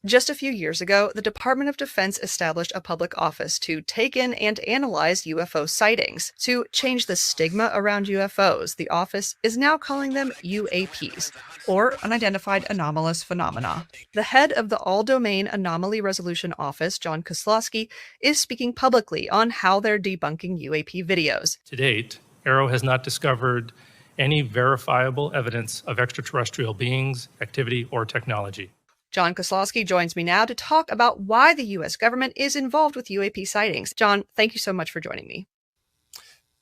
Just a few years ago, the Department of Defense established a public office to take in and analyze UFO sightings. To change the stigma around UFOs, the office is now calling them UAPs, or Unidentified Anomalous Phenomena. The head of the All-Domain Anomaly Resolution Office, Jon Kosloski, is speaking publicly on how they're debunking UAP videos. To date, AARO has not discovered any verifiable evidence of extraterrestrial beings, activity, or technology. Jon Kosloski joins me now to talk about why the U.S. government is involved with UAP sightings. Jon, thank you so much for joining me.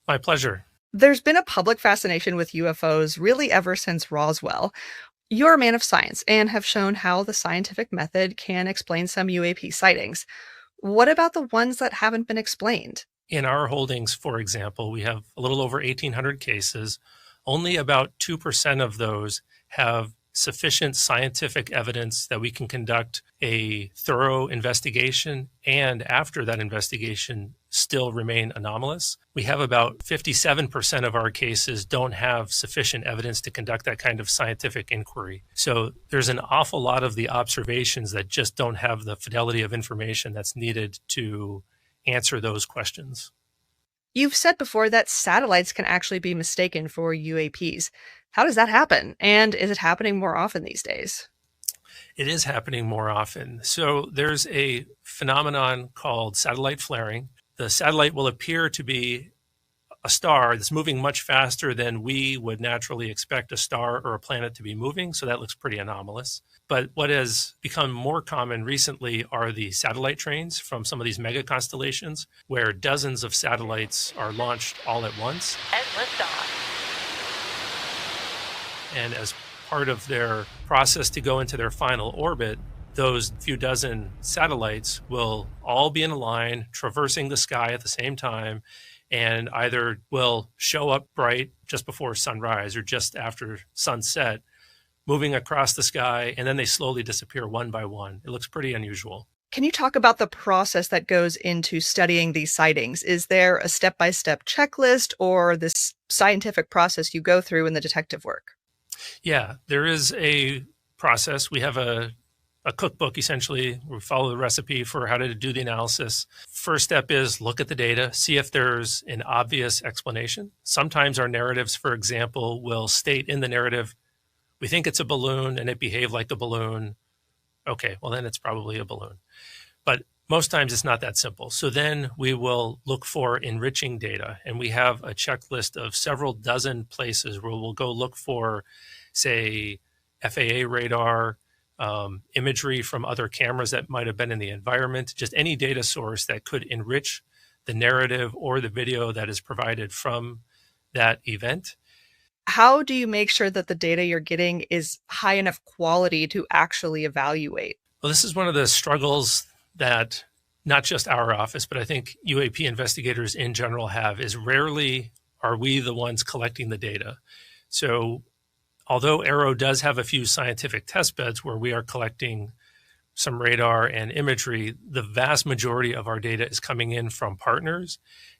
My pleasure. There's been a public fascination with UFOs really ever since Roswell. You're a man of science and have shown how the scientific method can explain some UAP sightings. What about the ones that haven't been explained? In our holdings, for example, we have a little over 1,800 cases. Only about 2% of those have sufficient scientific evidence that we can conduct a thorough investigation, and after that investigation still remain anomalous. We have about 57% of our cases don't have sufficient evidence to conduct that kind of scientific inquiry. So there's an awful lot of the observations that just don't have the fidelity of information that's needed to answer those questions. You've said before that satellites can actually be mistaken for UAPs. How does that happen? And is it happening more often these days? It is happening more often. So there's a phenomenon called satellite flaring. The satellite will appear to be a star that's moving much faster than we would naturally expect a star or a planet to be moving. So that looks pretty anomalous. But what has become more common recently are the satellite trains from some of these mega constellations, where dozens of satellites are launched all at once. And liftoff. And as part of their process to go into their final orbit, those few dozen satellites will all be in a line, traversing the sky at the same time, and either will show up bright just before sunrise or just after sunset, moving across the sky, and then they slowly disappear one by one. It looks pretty unusual. Can you talk about the process that goes into studying these sightings? Is there a step-by-step checklist or this scientific process you go through in the detective work? Yeah, there is a process. We have a cookbook, essentially. We follow the recipe for how to do the analysis. First step is look at the data, see if there's an obvious explanation. Sometimes our narratives, for example, will state in the narrative, we think it's a balloon and it behaved like a balloon. Okay, well then it's probably a balloon. But most times it's not that simple. So then we will look for enriching data, and we have a checklist of several dozen places where we'll go look for, say, FAA radar, imagery from other cameras that might have been in the environment, just any data source that could enrich the narrative or the video that is provided from that event. How do you make sure that the data you're getting is high enough quality to actually evaluate? Well, this is one of the struggles that not just our office, but I think UAP investigators in general have, is rarely are we the ones collecting the data. So although AARO does have a few scientific test beds where we are collecting some radar and imagery, the vast majority of our data is coming in from partners,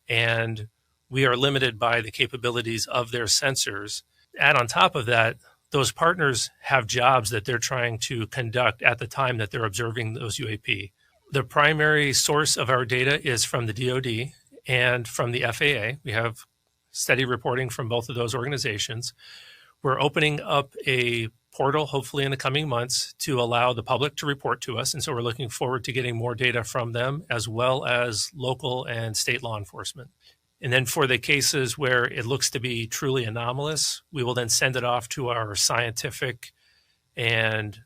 and we are limited by the capabilities of their sensors. Add on top of that, those partners have jobs that they're trying to conduct at the time that they're observing those UAP. The primary source of our data is from the DoD and from the FAA. We have steady reporting from both of those organizations. We're opening up a portal, hopefully in the coming months, to allow the public to report to us. And so we're looking forward to getting more data from them, as well as local and state law enforcement. And then for the cases where it looks to be truly anomalous, we will then send it off to our scientific and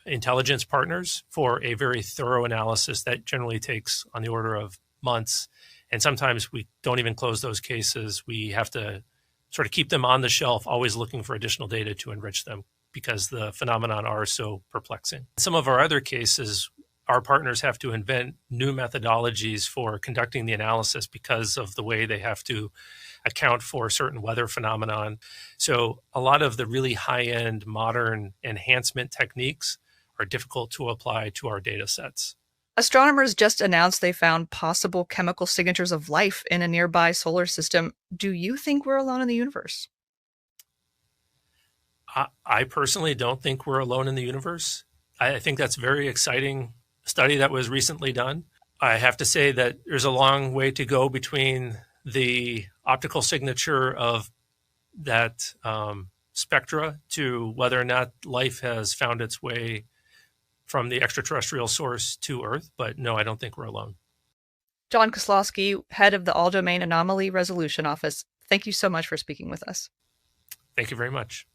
intelligence partners for a very thorough analysis that generally takes on the order of months. And sometimes we don't even close those cases. We have to sort of keep them on the shelf, always looking for additional data to enrich them because the phenomenon are so perplexing. Some of our other cases, our partners have to invent new methodologies for conducting the analysis because of the way they have to account for certain weather phenomenon. So a lot of the really high-end modern enhancement techniques are difficult to apply to our data sets. Astronomers just announced they found possible chemical signatures of life in a nearby solar system. Do you think we're alone in the universe? I personally don't think we're alone in the universe. I think that's a very exciting study that was recently done. I have to say that there's a long way to go between the optical signature of that spectra to whether or not life has found its way from the extraterrestrial source to Earth. But no, I don't think we're alone. Jon Kosloski, head of the All Domain Anomaly Resolution Office, thank you so much for speaking with us. Thank you very much.